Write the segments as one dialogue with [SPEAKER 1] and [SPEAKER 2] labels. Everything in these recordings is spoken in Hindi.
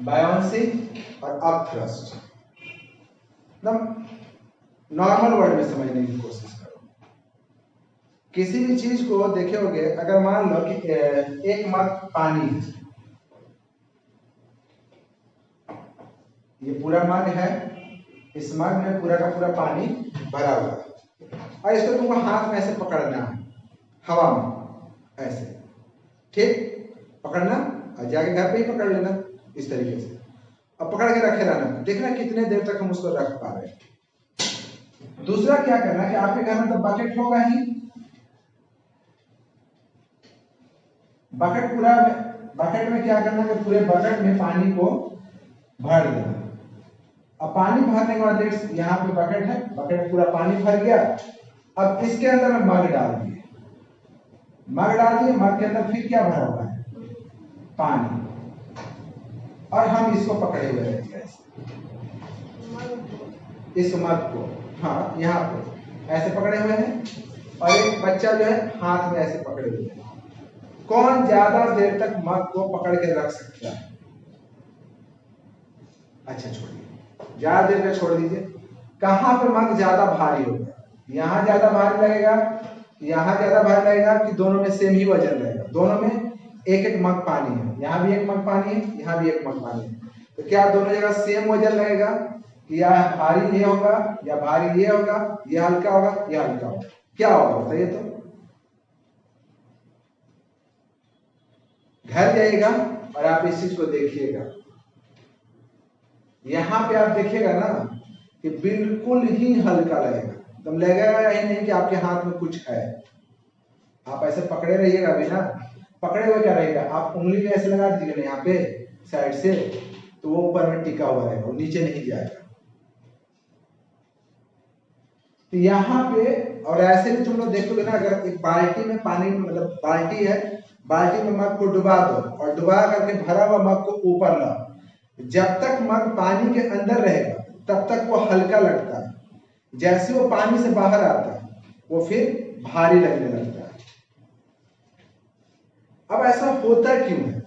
[SPEAKER 1] बायोन्सी और अप थ्रस्ट। नॉर्मल वर्ड में समझने की कोशिश करो। किसी भी चीज को देखोगे, अगर मान लो कि एक मग पानी है, ये पूरा मग है, इस मग में पूरा का पूरा पानी भरा हुआ है और इसको तुमको हाथ में ऐसे पकड़ना है, हवा में ऐसे, ठीक, पकड़ना और जाके घर पे ही पकड़ लेना इस तरीके से। अब पकड़ के रखे रहना, देखना कितने देर तक हम उसको रख पा रहे हैं। दूसरा क्या करना कि आपके घर में तो बकेट होगा ही, बकेट में क्या करना कि पूरे बकेट में पानी को भर देना। अब पानी भरने के बाद यहाँ पे बकेट है, बकेट पूरा पानी भर गया। अब इसके अंदर में मग डाल दिए, मग के अंदर फिर क्या भरा हुआ है, पानी, और हम इसको पकड़े हुए रहेंगे इस मग को, हाँ यहाँ पे ऐसे पकड़े हुए हैं, और एक बच्चा जो है हाथ में ऐसे पकड़े हुए है। कौन ज्यादा देर तक मग को पकड़ के रख सकता है? अच्छा छोड़िए, ज्यादा देर तक छोड़ दीजिए। कहां पे मग ज्यादा भारी होगा? यहाँ ज्यादा भारी लगेगा, यहाँ ज्यादा भारी लगेगा कि दोनों में सेम ही वजन रहेगा? दोनों में एक एक मग पानी है, यहाँ भी एक मग पानी है, यहाँ भी एक मग पानी है, तो क्या दोनों जगह सेम वजन लगेगा कि या भारी ये होगा या भारी ये होगा, ये हल्का होगा या हल्का होगा? क्या होगा बताइए तो। घर जाइएगा और आप इस चीज को देखिएगा, यहाँ पे आप देखिएगा ना कि बिल्कुल ही हल्का लगेगा, एकदम लगेगा ही नहीं कि आपके हाथ में कुछ है। आप ऐसे पकड़े रहिएगा अभी ना, पकड़े हुए क्या रहेगा, आप उंगली में ऐसे लगा दीजिएगा यहाँ पे साइड से, तो वो ऊपर में टिका हुआ रहेगा, वो नीचे नहीं जाएगा। तो यहाँ पे और ऐसे भी तुम लोग देखोगे ना, अगर एक बाल्टी में पानी, मतलब बाल्टी है, बाल्टी में मग को डुबा दो और डुबा करके भरा हुआ मग को ऊपर लाओ, जब तक मग पानी के अंदर रहेगा तब तक वो हल्का लगता है, जैसे वो पानी से बाहर आता है वो फिर भारी लगने लगता है। अब ऐसा होता क्यों है?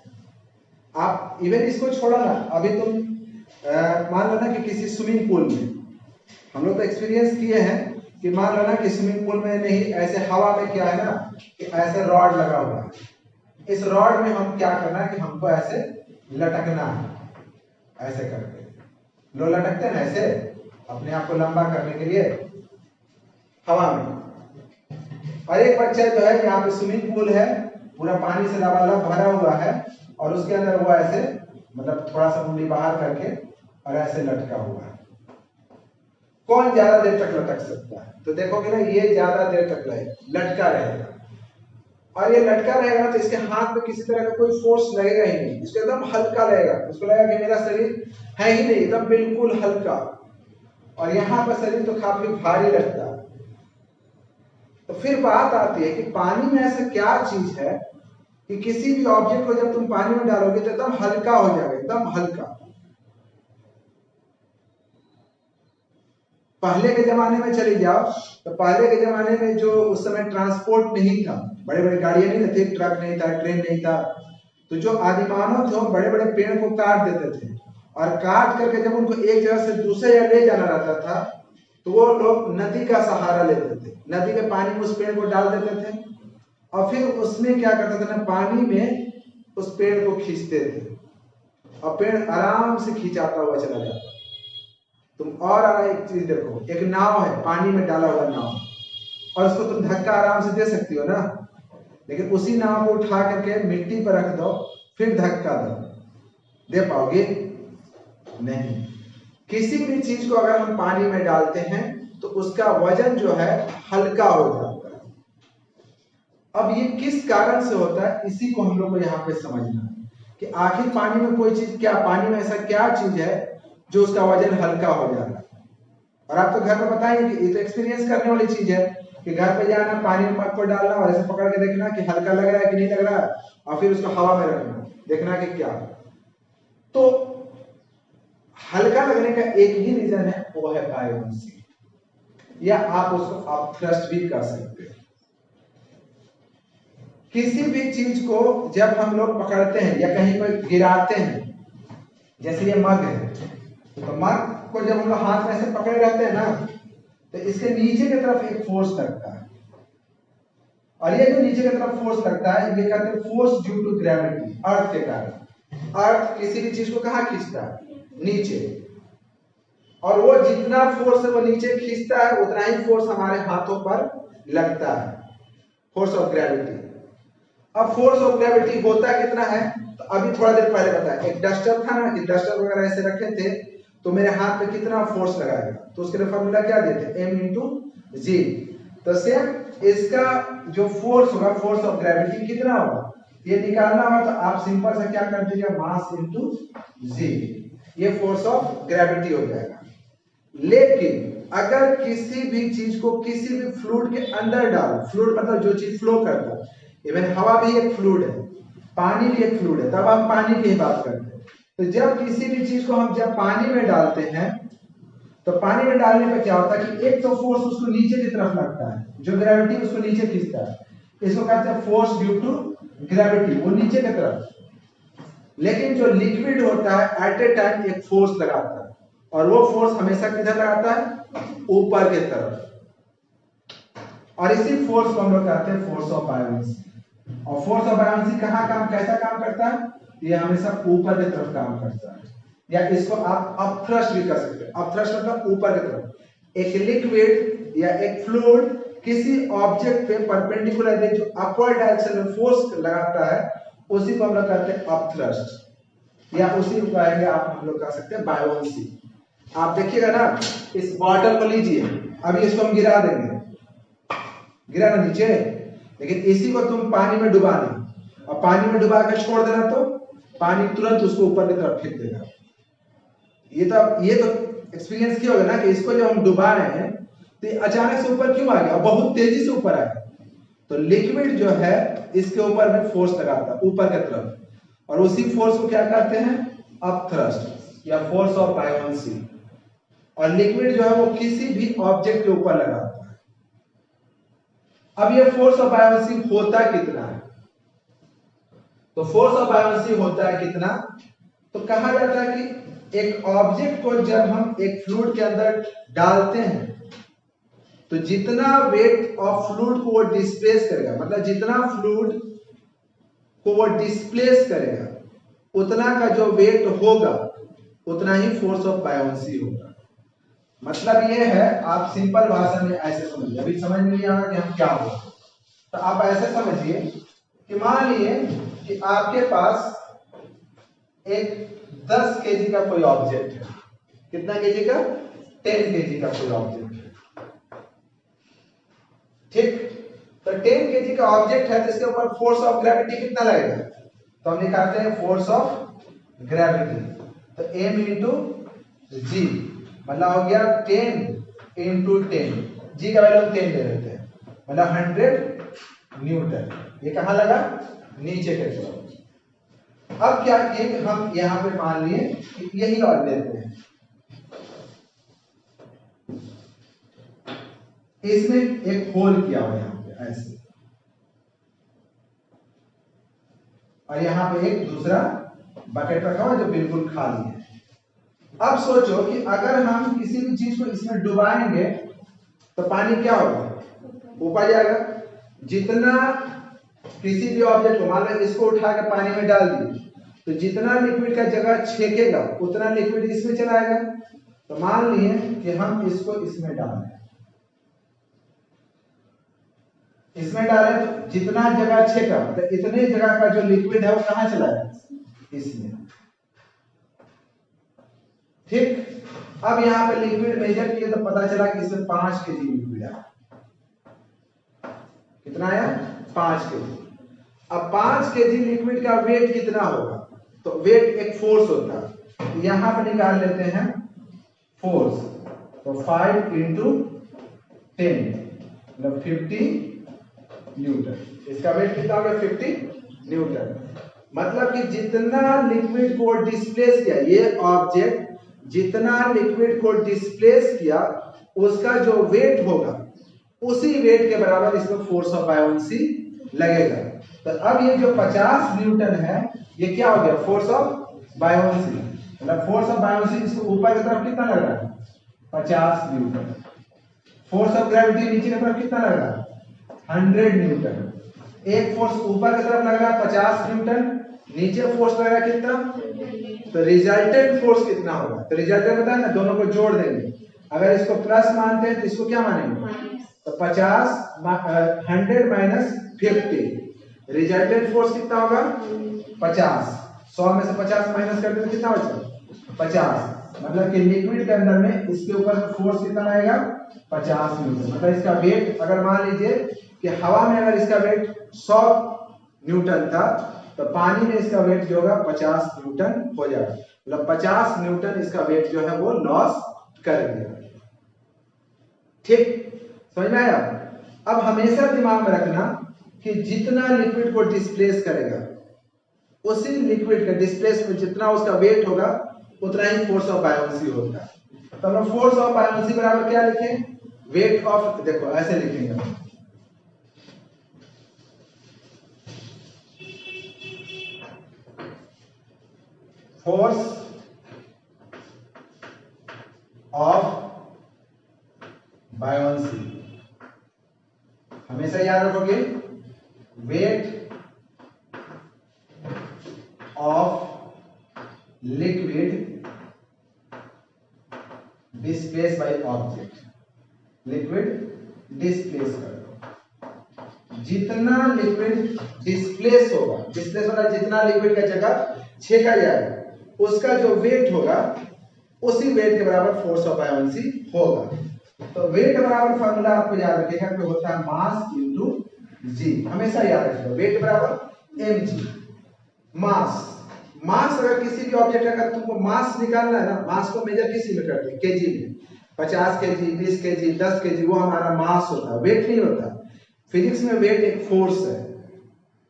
[SPEAKER 1] आप इवन इसको छोड़ो ना, अभी तुम मान लो ना कि किसी स्विमिंग पूल में, हम लोग तो एक्सपीरियंस किए हैं कि मान लो ना कि स्विमिंग पूल में नहीं, ऐसे हवा में क्या है ना कि ऐसे रॉड लगा हुआ है, इस रॉड में हम क्या करना है कि हमको ऐसे लटकना है, ऐसे करके लोग लटकते हैं ऐसे अपने आप को लंबा करने के लिए हवा में। और एक बच्चा जो है यहाँ पे स्विमिंग पूल है, पूरा पानी से लबालब भरा हुआ है, और उसके अंदर वो ऐसे मतलब थोड़ा सा मुंडी बाहर करके और ऐसे लटका हुआ है। कौन ज्यादा देर तक लटक सकता है? तो देखोगे ना ये ज्यादा देर तक लटका रहेगा, और ये लटका रहेगा तो इसके हाथ में किसी तरह का कोई फोर्स लगेगा ही नहीं, इसको एकदम हल्का लगेगा, उसको लगेगा कि मेरा शरीर है ही नहीं, एकदम बिल्कुल हल्का, और यहाँ पर शरीर तो काफी भारी लगता है। तो फिर बात आती है कि पानी में ऐसा क्या चीज है कि किसी भी ऑब्जेक्ट को जब तुम पानी में डालोगे तो एकदम हल्का हो जाएगा, एकदम हल्का। पहले के जमाने में चले जाओ तो पहले के जमाने में जो उस समय ट्रांसपोर्ट नहीं था, बड़े बड़े गाड़ियां नहीं थी, ट्रक नहीं था, ट्रेन नहीं था, तो जो आदिमानव थे बड़े बड़े पेड़ को काट देते थे, और काट करके जब उनको एक जगह से दूसरे जगह ले जाना रहता था तो वो लोग नदी का सहारा लेते थे, नदी के पानी में उस पेड़ को डाल देते थे, और फिर उसमें क्या करते थे ना, पानी में उस पेड़ को खींचते थे, और पेड़ आराम से खींचाता हुआ चला जाता। तुम और एक चीज देखो, एक नाव है, पानी में डाला हुआ नाव, और उसको तुम धक्का आराम से दे सकती हो ना, लेकिन उसी नाव को उठा करके मिट्टी पर रख दो, फिर धक्का दो, दे पाओगे? नहीं। किसी भी चीज को अगर हम पानी में डालते हैं तो उसका वजन जो है हल्का हो जाता है। अब ये किस कारण से होता है, इसी को हम लोग को यहाँ पे समझना है कि आखिर पानी में कोई चीज क्या, पानी में ऐसा क्या चीज है जो उसका वजन हल्का हो जा रहा है। और आप तो घर में बताएंगे कि ये तो एक्सपीरियंस करने वाली चीज है कि घर पे जाना, पानी में मग को डालना और ऐसे पकड़ के देखना कि हल्का लग रहा है कि नहीं लग रहा है, और फिर उसको हवा में रखना, देखना कि क्या। तो हल्का लगने का एक ही रीजन है, वो है बायोन्सी, या आप उसको आप थ्रस्ट भी कर सकते हैं। किसी भी चीज को जब हम लोग पकड़ते हैं या कहीं पर गिराते हैं, जैसे ये मग है, तो मग को जब हम लोग हाथ में ऐसे पकड़े रहते हैं ना, तो इसके नीचे की तरफ एक फोर्स लगता है, और ये जो नीचे की तरफ फोर्स लगता है ये कहते हैं फोर्स ड्यू टू ग्रेविटी, अर्थ के कारण। अर्थ किसी भी चीज को कहाँ खींचता है? नीचे। और वो जितना फोर्स है वो नीचे खींचता है, उतना ही फोर्स हमारे हाथों पर लगता है, फोर्स ऑफ ग्रेविटी। अब फोर्स ऑफ ग्रेविटी होता कितना है? तो अभी थोड़ा देर पहले बताया, एक डस्टर था ना, कि डस्टर वगैरह ऐसे रखे थे तो मेरे हाथ पे कितना फोर्स लगाएगा, तो उसके लिए फॉर्मूला क्या देते? m इंटू जी। तो सेम इसका जो फोर्स होगा, फोर्स ऑफ ग्रेविटी कितना होगा, ये निकालना होगा, तो आप सिंपल सा क्या कर दीजिए, मास इंटू जी, ये फोर्स ऑफ ग्रेविटी हो जाएगा। लेकिन अगर किसी भी चीज को किसी भी फ्लूइड के अंदर डालो, फ्लूइड मतलब जो चीज फ्लो करता है, इवन हवा भी एक फ्लूइड है, पानी भी एक फ्लूइड है, तब हम पानी की बात करते हैं। तो जब किसी भी चीज को हम जब पानी में डालते हैं, तो पानी में डालने पर क्या होता है कि एक तो फोर्स उसको नीचे की तरफ लगता है, जो ग्रेविटी उसको नीचे खींचता है, इसको कहते हैं फोर्स ड्यू टू ग्रेविटी, वो नीचे की तरफ। लेकिन जो लिक्विड होता है एट ए टाइम एक फोर्स लगाता है, और वो फोर्स हमेशा किधर लगाता है? ऊपर की तरफ। और इसी फोर्स को हम लोग कहते हैं फोर्स ऑफ बायोंसी। और फोर्स ऑफ बायोंसी कहाँ काम, कैसा काम करता है? ये हमेशा ऊपर की तरफ काम करता है, या इसको आप अपथ्रस्ट भी कर सकते हैं। अपथ्रस्ट मतलब ऊपर की तरफ। एक लिक्विड या एक फ्लूइड किसी ऑब्जेक्ट पे परपेंडिकुलरली जो अपवर्ड डायरेक्शन में फोर्स लगाता है, उसी को हम लोग कहते हैं अपथ्रस्ट, या उसी को कहेंगे आप, हम लोग कह सकते हैं बायोंसी। आप देखिएगा ना, इस बॉटल को लीजिए, अभी इसको हम गिरा देंगे, गिरा ना नीचे, लेकिन इसी को तुम पानी में डुबा दें, और पानी में डुबा कर छोड़ देना, तो पानी तुरंत उसको ऊपर की तरफ फेंक देगा। ये तो एक्सपीरियंस किया होगा ना, कि इसको जब हम डुबा रहे हैं तो अचानक से ऊपर क्यों आ गया, और बहुत तेजी से ऊपर आया। तो लिक्विड जो है इसके ऊपर में फोर्स लगाता है ऊपर की तरफ, और उसी फोर्स को क्या कहते हैं? अपथ्रस्ट या फोर्स ऑफ बायोंसी। और लिक्विड जो है वो किसी भी ऑब्जेक्ट के ऊपर लगाता है। अब ये फोर्स ऑफ बायोंसी होता कितना है? तो फोर्स ऑफ बायोंसी होता है कितना? तो कहा जाता है कि एक ऑब्जेक्ट को जब हम एक फ्लूइड के अंदर डालते हैं, तो जितना वेट ऑफ फ्लूइड को वो डिस्प्लेस करेगा, मतलब जितना फ्लूइड को वो डिस्प्लेस करेगा, उतना का जो वेट होगा, उतना ही फोर्स ऑफ बायोंसी होगा। मतलब ये है, आप सिंपल भाषा में ऐसे समझिए, अभी समझ में नहीं आ रहा कि हम क्या बोल रहे हैं, तो आप ऐसे समझिए कि मान लिए कि आपके पास एक 10 केजी का कोई ऑब्जेक्ट है। कितना केजी का? 10 केजी का कोई ऑब्जेक्ट है, ठीक। तो 10 केजी का ऑब्जेक्ट है, तो इसके ऊपर फोर्स ऑफ ग्रेविटी कितना लगेगा? तो हम निकालते हैं फोर्स ऑफ ग्रेविटी, तो m इंटू जी, मतलब हो गया 10 इंटू 10, जी का वैल्यू 10 ले लेते हैं, मतलब 100 न्यूटन। ये कहाँ लगा? नीचे के तरफ। अब क्या किए, हम यहां पे मान लिए कि यही और लेते हैं, इसमें एक होल किया हुआ यहां पे ऐसे, और यहां पे एक दूसरा बकेट रखा हुआ जो बिल्कुल खाली है। अब सोचो कि अगर हम किसी भी चीज को इसमें डुबाएंगे तो पानी क्या होगा? ऊपर जाएगा। जितना किसी भी ऑब्जेक्ट को, मान लो इसको उठा के पानी में डाल दिए, तो जितना लिक्विड का जगह छेकेगा उतना लिक्विड इसमें चला आएगा। तो मान लिए कि हम इसको इसमें डालें, इसमें डालें, तो जितना जगह छेका, मतलब इतने जगह का जो लिक्विड है वो कहां चला जाएगा? इसमें, ठीक। अब यहां पे लिक्विड मेजर किए तो पता चला कि इसमें 5 केजी लिक्विड है। कितना आया? 5 केजी। अब 5 केजी लिक्विड का वेट कितना होगा? तो वेट एक फोर्स होता है, यहां पे निकाल लेते हैं फोर्स, तो 5 इंटू 10 मतलब 50 न्यूटन। इसका वेट कितना होगा? 50 न्यूटन। मतलब कि जितना लिक्विड को डिस्प्लेस किया, ये ऑब्जेक्ट जितना लिक्विड को डिस्प्लेस किया, उसका जो वेट होगा, उसी वेट के बराबर इसमें फोर्स ऑफ बायोंसी लगेगा। तो अब ये जो 50 न्यूटन है, ये क्या हो गया? Force of buoyancy. मतलब फोर्स ऑफ बायोंसी इसको ऊपर की तरफ कितना लग रहा है 50 न्यूटन, फोर्स ऑफ ग्रेविटी नीचे की तरफ कितना लग रहा है 100 न्यूटन। एक फोर्स ऊपर की तरफ लग रहा है 50 न्यूटन, नीचे फोर्स लग रहा है कितना, तो रिजल्टेंट फोर्स कितना होगा, तो रिजल्टेंट बताया ना, दोनों को जोड़ देंगे, अगर इसको प्लस मानते हैं तो इसको क्या मानेंगे, तो 50 100 माइनस 50, रिजल्टेंट फोर्स कितना होगा 50, 100 में से 50 माइनस कर दें तो कितना बचेगा 50, मतलब कि लिक्विड के अंदर में इसके ऊपर फोर्स कितना आएगा 50 न्यूटन। मतलब इसका वेट अगर मान लीजिए कि हवा में अगर इसका वेट 100 न्यूटन था तो पानी में इसका वेट जो होगा 50 न्यूटन हो जाएगा, मतलब 50 न्यूटन इसका वेट जो है वो लॉस कर दिया। ठीक, समझ में आया। अब हमेशा दिमाग में रखना कि जितना लिक्विड को डिस्प्लेस करेगा उसी लिक्विड का डिस्प्लेस में जितना उसका वेट होगा उतना ही फोर्स ऑफ बायोंसी होता है। तो हम फोर्स ऑफ बायोंसी बराबर क्या लिखें, वेट ऑफ, देखो ऐसे लिखेंगे, फोर्स ऑफ बायोंसी, हमेशा याद रखोगे weight of liquid displace by object, liquid displace करो, जितना लिक्विड डिस्प्लेस होगा, डिस्प्लेस होगा जितना लिक्विड का जगह छेका जाएगा उसका जो वेट होगा उसी वेट के बराबर फोर्स ऑफ बायोंसी होगा। तो वेट बराबर फार्मूला आपको याद रखिएगा कि होता है मास इनटू जी, हमेशा याद रखिएगा वेट बराबर mg, मास। मास अगर किसी भी ऑब्जेक्ट अगर तुमको मास निकालना है ना, मास को मेजर किसी में करते हैं केजी में, 50 केजी 20 केजी 10 केजी वो हमारा मास होता है, वेट नहीं होता। फिजिक्स में वेट एक फोर्स है,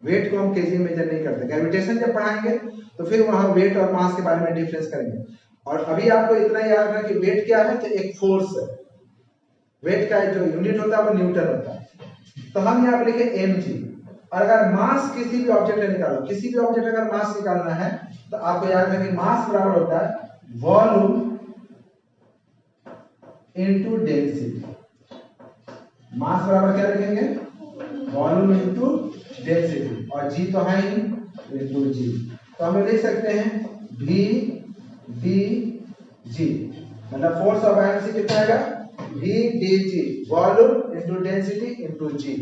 [SPEAKER 1] वेट को हम केजी में मेजर नहीं करते। ग्रेविटेशन जब पढ़ाएंगे तो फिर वहां वेट और मास के बारे में डिफरेंस करेंगे, और अभी आपको इतना याद रखना कि वेट क्या है, तो एक फोर्स है, वेट का जो यूनिट होता है वो न्यूटन होता है। तो हम यहाँ पे लिखे mg, और अगर मास किसी भी ऑब्जेक्ट का निकालो, किसी भी ऑब्जेक्ट अगर मास निकालना है तो आपको याद रखना कि मास बराबर होता है वॉल्यूम इनटू डेंसिटी। मास बराबर क्या लिखेंगे, वॉल्यूम इनटू डेंसिटी, और जी तो है ही इनटू जी, तो हम लिख सकते हैं v d g, मतलब फोर्स ऑफ बायोंसी कितना आएगा v d g, volume into density into g।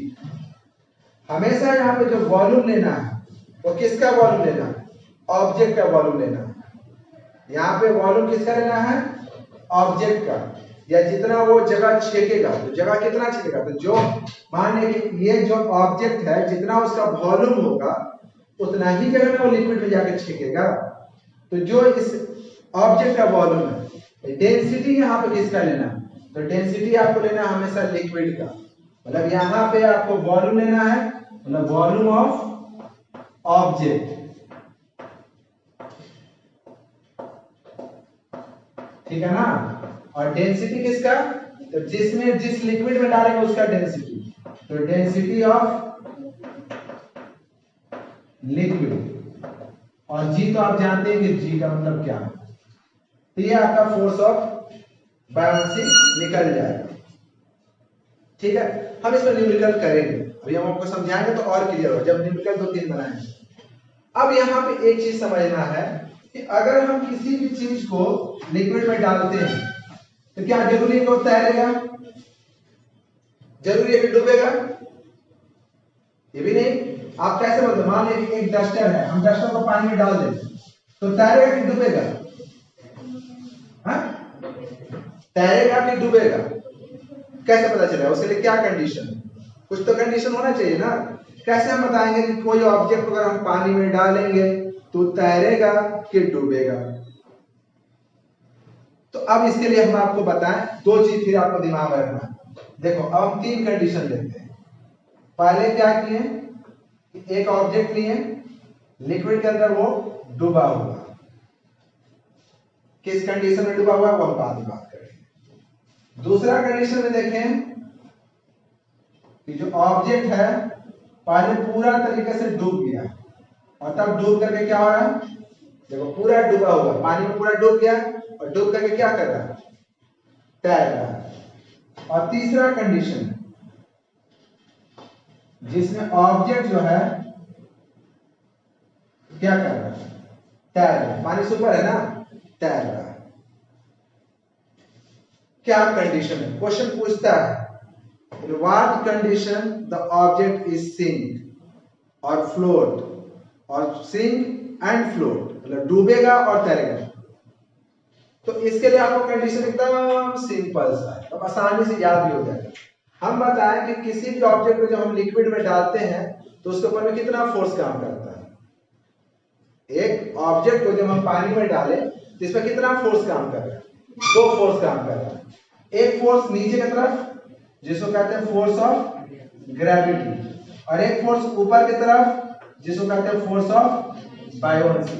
[SPEAKER 1] हमेशा यहाँ पे जो वॉल्यूम लेना है वो किसका वॉल्यूम लेना है, ऑब्जेक्ट का वॉल्यूम लेना है। यहाँ पे वॉल्यूम किसका लेना है, ऑब्जेक्ट का, या जितना वो जगह छेकेगा, तो जगह कितना छेकेगा, तो जो मान लीजिए ये जो ऑब्जेक्ट है जितना उसका वॉल्यूम होगा उतना ही जगह में वो लिक्विड में जाकर छेकेगा। तो जो इस ऑब्जेक्ट का वॉल्यूम है, डेंसिटी यहाँ पे किसका लेना है, तो डेंसिटी आपको लेना है हमेशा लिक्विड का, मतलब यहाँ पे आपको वॉल्यूम लेना है, मतलब वॉल्यूम ऑफ ऑब्जेक्ट, ठीक है ना। और डेंसिटी किसका, तो जिसमें जिस लिक्विड में डालेंगे उसका डेंसिटी, तो डेंसिटी ऑफ लिक्विड, और जी तो आप जानते हैं कि जी का मतलब क्या है। तो ये आपका फोर्स ऑफ बायोंसी निकल जाएगा, ठीक है। हम इसमें न्यूमेरिकल करेंगे, अभी हम आपको समझाएंगे तो और क्लियर होगा जब न्यूमेरिकल 2-3 बनाएंगे। अब यहाँ पे एक चीज समझना है कि अगर हम किसी भी चीज को लिक्विड में डालते हैं तो क्या जरूरी है कि वो तैरेगा, जरूरी है कि डूबेगा, ये भी नहीं। आप कैसे बोलते, मान लीजिए एक डस्टर है, हम डस्टर को पानी में डाल देते तो तैरेगा कि डूबेगा, तैरेगा कि डूबेगा, कैसे पता चलेगा, उसके लिए क्या कंडीशन, कुछ तो कंडीशन होना चाहिए ना। कैसे हम बताएंगे कि कोई ऑब्जेक्ट अगर हम पानी में डालेंगे तो तैरेगा कि डूबेगा। तो अब इसके लिए हम आपको बताएं, 2 चीज फिर आपको दिमाग में रखना है। देखो अब हम 3 कंडीशन लेते हैं। पहले क्या किए, एक ऑब्जेक्ट लिए, लिक्विड के अंदर वो डूबा हुआ, किस कंडीशन में डूबा हुआ वो हम बाद में बात करेंगे। दूसरा कंडीशन में देखें कि जो ऑब्जेक्ट है पहले पूरा तरीके से डूब गया और तब डूब करके क्या हो रहा है, देखो पूरा डूबा हुआ, पानी में पूरा डूब गया और डूब करके क्या कर रहा है, तैर रहा है। और तीसरा कंडीशन जिसमें ऑब्जेक्ट जो है क्या कर रहा है, तैर रहा है, पानी से ऊपर है ना, तैर रहा है। क्या कंडीशन है, क्वेश्चन पूछता है in what condition the object is sink or float और sink and float, मतलब डूबेगा और तैरेगा। तो इसके लिए आपको कंडीशन एकदम सिंपल सा है, अब आसानी से याद भी हो जाएगा। हम बताएं कि किसी भी ऑब्जेक्ट को जब हम लिक्विड में डालते हैं तो उसके ऊपर में कितना फोर्स काम करता है। एक ऑब्जेक्ट को जब हम पानी में डालें तो इसमें कितना फोर्स काम कर रहा है, दो फोर्स काम कर रहा है। एक फोर्स नीचे की तरफ जिसको कहते हैं फोर्स ऑफ ग्रेविटी, और एक फोर्स ऊपर की तरफ जिसको कहते हैं फोर्स ऑफ बायोन्सी।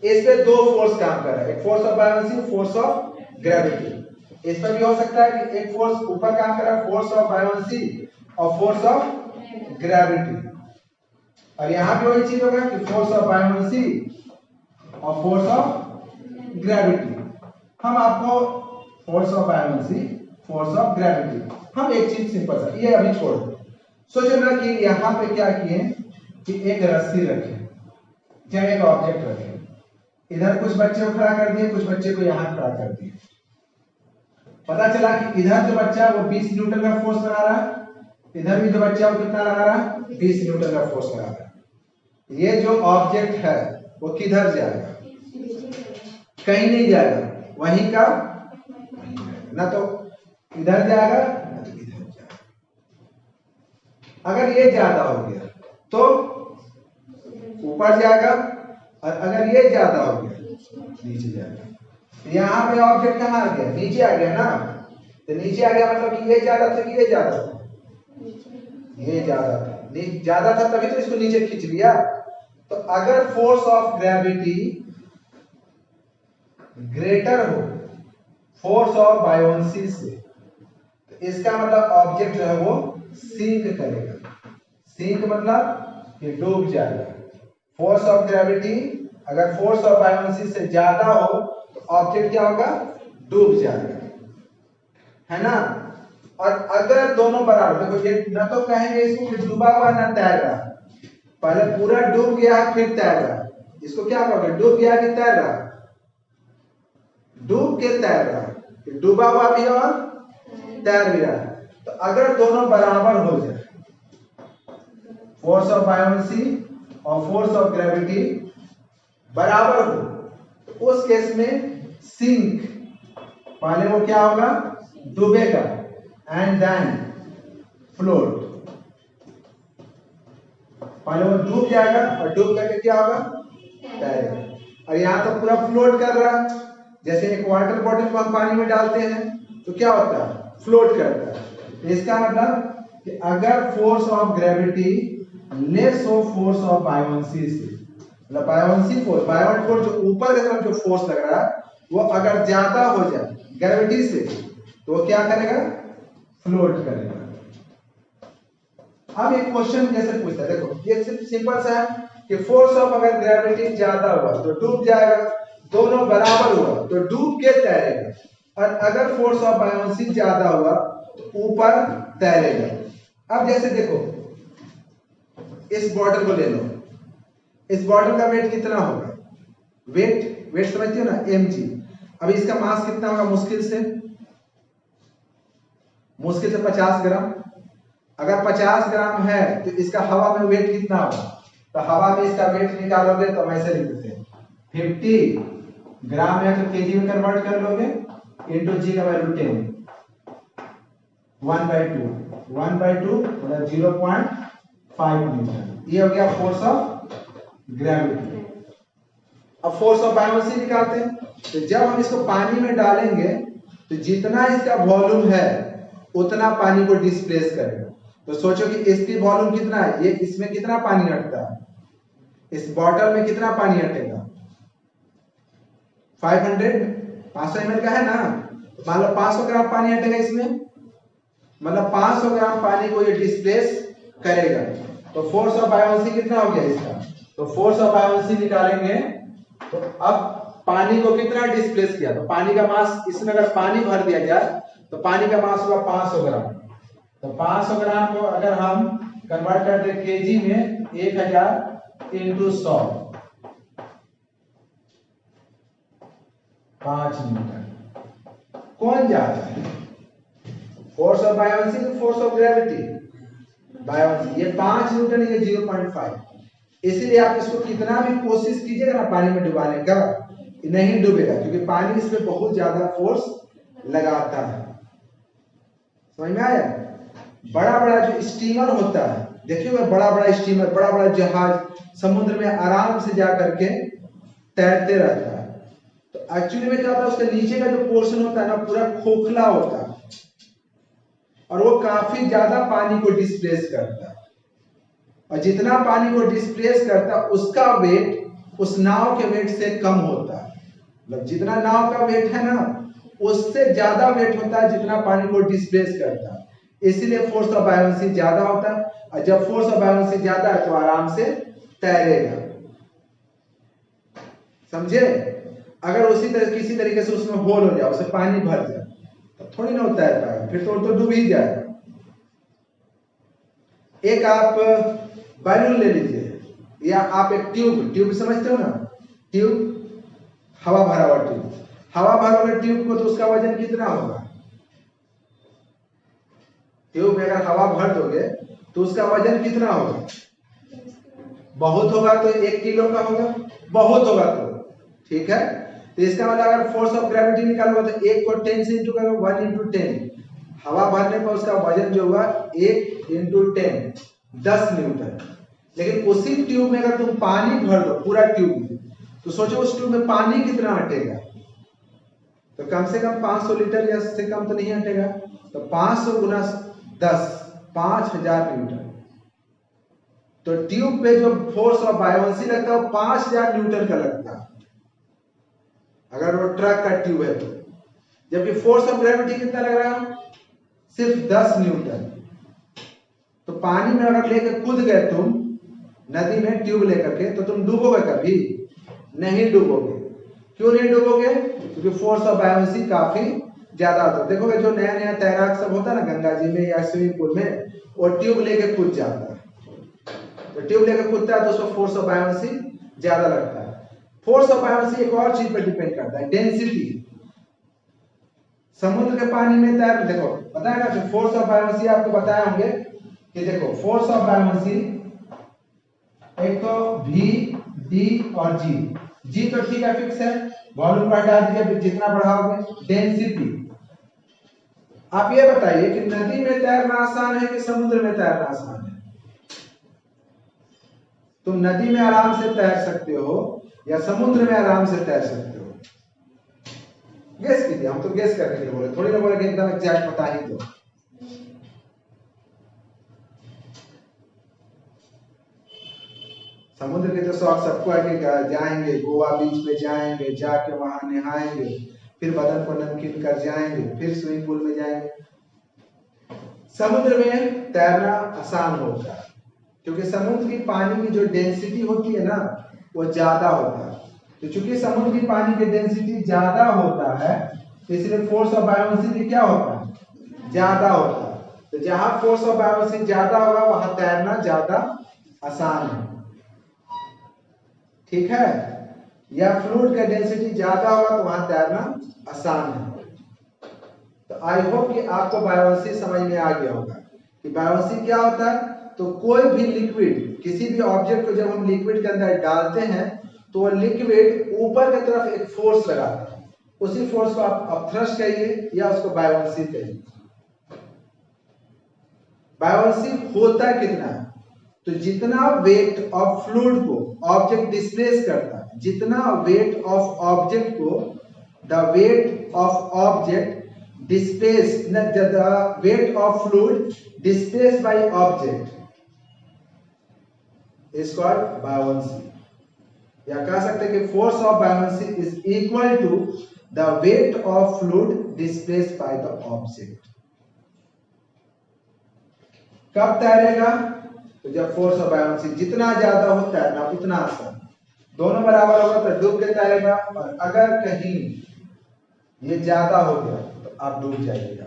[SPEAKER 1] इस पे दो फोर्स काम कर रहा है, एक force of buoyancy, force of gravity. इस पर भी हो सकता है कि एक फोर्स ऊपर काम कर रहा है, फोर्स ऑफ बायोन्सी और फोर्स ऑफ ग्रेविटी, और यहां भी वही चीज होगा कि फोर्स ऑफ बायोन्सी और फोर्स ऑफ ग्रेविटी। हम आपको force of buoyancy, force of gravity, हम एक चीज सिंपल सा ये अभी छोड़ दो। सोचो ना कि यहां पे क्या किए कि एक रस्सी रखे, जब एक ऑब्जेक्ट रखे, इधर कुछ बच्चे को खड़ा कर दिए, कुछ बच्चे को यहां खड़ा कर दिए। पता चला कि इधर जो बच्चा है वो 20 न्यूटन का फोर्स लगा रहा है, इधर भी जो बच्चा है वो कितना लगा रहा है, 20 न्यूटन का फोर्स लगा रहा है। ये जो ऑब्जेक्ट है वो किधर जाएगा, कहीं नहीं जाएगा, वहीं का ना तो इधर जाएगा ना तो इधर जाएगा। अगर ये ज्यादा हो गया तो ऊपर जाएगा, और अगर ये ज्यादा हो गया नीचे जाएगा। यहाँ पे ऑब्जेक्ट कहाँ आ गया, नीचे आ गया ना, तो नीचे आ गया मतलब कि ये ज्यादा था कि ये ज्यादा था, ये ज्यादा था, ज्यादा था तभी तो इसको नीचे खींच लिया। तो अगर फोर्स ऑफ ग्रेविटी ग्रेटर हो फोर्स ऑफ बायोन्सी से, तो इसका मतलब ऑब्जेक्ट जो है वो सिंक करेगा। सिंक मतलब ये डूब जाएगा। फोर्स ऑफ ग्रेविटी अगर फोर्स ऑफ बायोन्सी से ज्यादा हो तो ऑब्जेक्ट क्या होगा, डूब जाएगा, है ना। और अगर दोनों बराबर, देखो ये ना तो कहेंगे इसको कि डूबा हुआ ना तैर रहा, पहले पूरा डूब गया फिर तैर रहा, इसको क्या कहोगे, डूब गया कि तैर रहा, डूब के तैर रहा, डूबा हुआ भी और तैर भी रहा। तो अगर दोनों बराबर हो जाए, फोर्स ऑफ बायोन्सी और फोर्स ऑफ ग्रेविटी बराबर हो, तो उस केस में सिंक, पहले वो क्या होगा, डूबेगा, एंड देन फ्लोट। पहले वो डूब जाएगा और डूब करके क्या होगा, तैरेगा। और यहां तो पूरा फ्लोट कर रहा है, जैसे एक वाटर बॉटल को हम पानी में डालते हैं तो क्या होता है, फ्लोट करता है। इसका मतलब कि अगर फोर्स ऑफ ग्रेविटी लेस हो फोर्स ऑफ बायोन्सी से, मतलब बायोन्सी फोर्स, बायोन फोर्स जो ऊपर की तरफ जो फोर्स लग रहा है वो अगर ज्यादा हो जाए ग्रेविटी से, तो वो क्या करेगा, फ्लोट करेगा। अब एक क्वेश्चन जैसे पूछता है, देखो ये सिंपल सा है कि फोर्स ऑफ अगर ग्रेविटी ज्यादा हुआ तो डूब जाएगा, दोनों बराबर हुआ तो डूब के तैरेगा, और अगर फोर्स ऑफ बायोन्सी ज्यादा हुआ तो ऊपर तैरेगा। अब जैसे देखो इस बॉटल को ले लो, इस बॉटल का वेट कितना होगा, वेट समझते हो ना, mg। अब इसका मास कितना होगा, मुश्किल से 50 ग्राम। अगर 50 ग्राम है तो इसका हवा में वेट कितना होगा, तो हवा में इसका वेट निकालोगे तो हम ऐसे लिख देते हैं 50 ग्राम है तो केजी में कन्वर्ट कर लोगे, इंटू जी का वैल्यू 10, 1/2 मतलब 0.5 न्यूटन। ये हो गया फोर्स ऑफ ग्रेविटी। अब फोर्स ऑफ बायोन्सी निकालते हैं, तो जब हम इसको पानी में डालेंगे तो जितना इसका वॉल्यूम है उतना पानी को डिस्प्लेस करेगा। तो सोचो कि इसकी वॉल्यूम कितना है, ये इसमें कितना पानी अटता है, इस बॉटल में कितना पानी अटेगा, 500 ml का है ना, तो मान लो 500 ग्राम पानी अटेगा इसमें, मतलब 500 ग्राम पानी को ये डिस्प्लेस करेगा। तो फोर्स ऑफ बायोन्सी कितना हो गया इसका, तो फोर्स ऑफ बायोंसी निकालेंगे तो अब पानी को कितना डिस्प्लेस किया, तो पानी का मास, इसमें अगर पानी भर दिया जाए तो पानी का मास होगा 500 ग्राम। तो 500 ग्राम को अगर हम कन्वर्ट कर दे केजी में 1000 इंटू 100, 5 न्यूटन। कौन ज्यादा है, फोर्स ऑफ बायोंसी तो फोर्स ऑफ ग्रेविटी? बायोंसी। ये 5 न्यूटन, ये 0.5। इसीलिए आप इसको कितना भी कोशिश कीजिएगा ना पानी में डुबाने का, नहीं डूबेगा, क्योंकि पानी इसमें बहुत ज्यादा फोर्स लगाता है। समझ में आया? बड़ा बड़ा जो स्टीमर होता है, देखिए बड़ा बड़ा स्टीमर, बड़ा बड़ा जहाज समुद्र में आराम से जा करके तैरते रहता है, तो एक्चुअली में क्या होता है, उसके नीचे का जो पोर्शन होता है ना पूरा खोखला होता है और वो काफी ज्यादा पानी को डिस्प्लेस करता है। और जितना पानी को डिस्प्लेस करता है उसका वेट उस नाव के वेट से कम होता है। मतलब जितना नाव का वेट है ना उससे ज्यादा वेट होता है जितना पानी को डिस्प्लेस करता है। इसीलिए फोर्स ऑफ बायोंसी ज्यादा होता है, और जब फोर्स ऑफ बायोंसी ज्यादा है तो आराम से तैरेगा। समझे? अगर उसी तरह किसी तरीके से उसमें होल हो जाए, उसे पानी भर जाए, तो थोड़ी ना तैर पाएगा, फिर तो डूब ही जाएगा। एक आप बैलून ले लीजिए, या आप एक ट्यूब समझते हो ना, ट्यूब, हवा भरा हुआ ट्यूब, हवा भरा हुआ ट्यूब को तो उसका वजन कितना होगा? ट्यूब में अगर हवा भर दोगे तो उसका वजन कितना होगा? बहुत होगा तो 1 किलो का होगा, बहुत होगा तो, ठीक है। तो इसका मतलब अगर फोर्स ऑफ ग्रेविटी निकालोगे तो 1 को 10 से इंटू करोगे, 1 इंटू 10, हवा भरने पर उसका वजन जो होगा 1 इंटू 10, 10 न्यूटन। लेकिन उसी ट्यूब में अगर तुम पानी भर दो पूरा ट्यूब में, तो सोचो उस ट्यूब में पानी कितना हटेगा? तो कम से कम 500 लीटर या इससे कम तो नहीं हटेगा। तो 500 गुना 10, 5000 न्यूटन। तो ट्यूब पे जो फोर्स ऑफ बायोंसी लगता है वो 5000 न्यूटन का लगता है, अगर वो ट्रक का ट्यूब है तो। जबकि फोर्स ऑफ ग्रेविटी कितना लग रहा है? सिर्फ 10 न्यूटन। तो पानी में अगर लेकर कूद गए तुम नदी में ट्यूब लेकर के, तो तुम डूबोगे कभी? नहीं डूबोगे। क्यों नहीं डूबोगे? क्योंकि फोर्स ऑफ बायोंसी काफी ज्यादा होता है। देखोगे जो नया नया तैराक सब होता है ना गंगा जी में या स्विमिंग पूल में, वो ट्यूब लेकर कूद जाता है। तो ट्यूब लेकर कूदता है तो उसको फोर्स ऑफ बायोंसी ज्यादा लगता है। फोर्स ऑफ बायोंसी एक और चीज पर डिपेंड करता है, डेंसिटी। समुद्र के पानी में तैर, देखो पता है ना, जो फोर्स ऑफ बायोंसी आपको बताए होंगे कि देखो फोर्स ऑफ बायोंसी एक तो V, D और G। G तो ठीक है, फिक्स है, वॉल्यूम को हटा दीजिए जितना बढ़ाओगे। डेंसिटी, आप ये बताइए कि नदी में तैरना आसान है कि समुद्र में तैरना आसान है? तुम नदी में आराम से तैर सकते हो या समुद्र में आराम से तैर सकते हो? गेस कीजिए। हम तो गेस करने के लिए बोले, थोड़ी ना बोले कि एकदम एग्जैक्ट बता ही दो। समुद्र के तो शौक सबको है कि जाएंगे गोवा बीच में, जाएंगे जाके वहां नहाएंगे, फिर बदन को नमकीन कर जाएंगे, फिर स्विमिंग पूल में जाएंगे। समुद्र में तैरना आसान होता है क्योंकि समुद्र की पानी की जो डेंसिटी होती है ना वो ज्यादा होता है। तो चूंकि समुद्र की पानी की डेंसिटी ज्यादा होता है तो इसलिए फोर्स ऑफ बायोंसी भी क्या होता है? ज्यादा होता है। तो जहां फोर्स ऑफ बायोंसी ज्यादा होगा वहां तैरना ज्यादा आसान है, ठीक है। या फ्लूइड का डेंसिटी ज्यादा होगा तो वहां तैरना आसान है। तो आई होप कि आपको बायोंसी समझ में आ गया होगा कि बायोंसी क्या होता है। तो कोई भी लिक्विड, किसी भी ऑब्जेक्ट को जब हम लिक्विड के अंदर डालते हैं तो वो लिक्विड ऊपर की तरफ एक फोर्स लगाता है, उसी फोर्स को आप अपथ्रस्ट कहिए या उसको बायोंसी कहिए। बायोंसी होता कितना है? तो जितना वेट ऑफ फ्लूइड को ऑब्जेक्ट डिस्प्लेस करता है, जितना वेट ऑफ ऑब्जेक्ट को, the weight of object displace, the weight of fluid displace by object is called buoyancy. या कह सकते हैं कि force of buoyancy is equal to the weight of fluid displace by the object. कब तैरेगा? तो जब फोर्स ऑफ बायोन्सी जितना ज्यादा होता है ना उतना असर, दोनों बराबर होगा तो डूब के तैरेगा, और अगर कहीं ये ज्यादा हो गया तो आप डूब जाइएगा।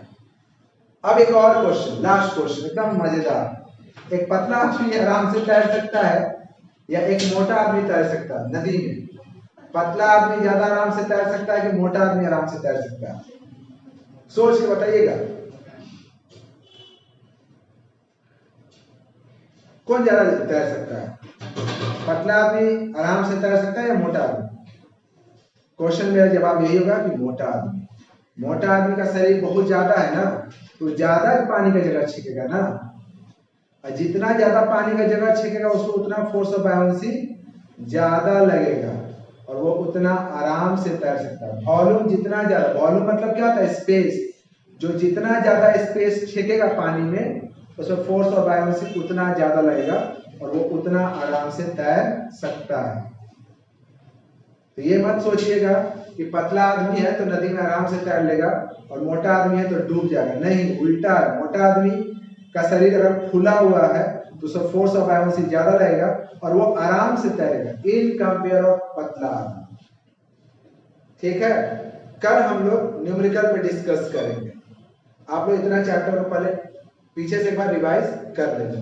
[SPEAKER 1] अब एक और क्वेश्चन, लास्ट क्वेश्चन एकदम मजेदार। एक पतला आदमी आराम से तैर सकता है या एक मोटा आदमी तैर सकता है नदी में? पतला आदमी ज्यादा आराम से तैर सकता है कि मोटा आदमी आराम से तैर सकता है? सोच के बताइएगा, कौन ज्यादा तैर सकता है? पतला आदमी आराम से तैर सकता है या मोटा आदमी? क्वेश्चन मेरा जवाब यही होगा कि मोटा आदमी। मोटा आदमी का शरीर बहुत ज्यादा है ना, तो ज्यादा पानी का जगह छेकेगा ना, और जितना ज्यादा पानी का जगह छेकेगा उसको उतना फोर्स ऑफ बायोन्सी ज्यादा लगेगा और वो उतना आराम से तैर सकता है। वॉल्यूम जितना ज्यादा, वॉल्यूम मतलब क्या होता है? स्पेस। जो जितना ज्यादा स्पेस छेकेगा पानी में उसमें फोर्स ऑफ बायोन्सी उतना ज्यादा लगेगा और वो उतना आराम से तैर सकता है। तो ये मत सोचिएगा कि पतला आदमी है तो नदी में आराम से तैर लेगा और मोटा आदमी है तो डूब जाएगा, नहीं, उल्टा है। मोटा आदमी का शरीर अगर फूला हुआ है तो उसको फोर्स ऑफ बायोन्सी ज्यादा लगेगा और वो आराम से तैरेगा इन कंपेयर ऑफ पतला आदमी। ठीक है, कल हम लोग न्यूमेरिकल पे डिस्कस करेंगे। आप लोग इतना चैप्टर को पहले पीछे से एक बार रिवाइज कर लेते।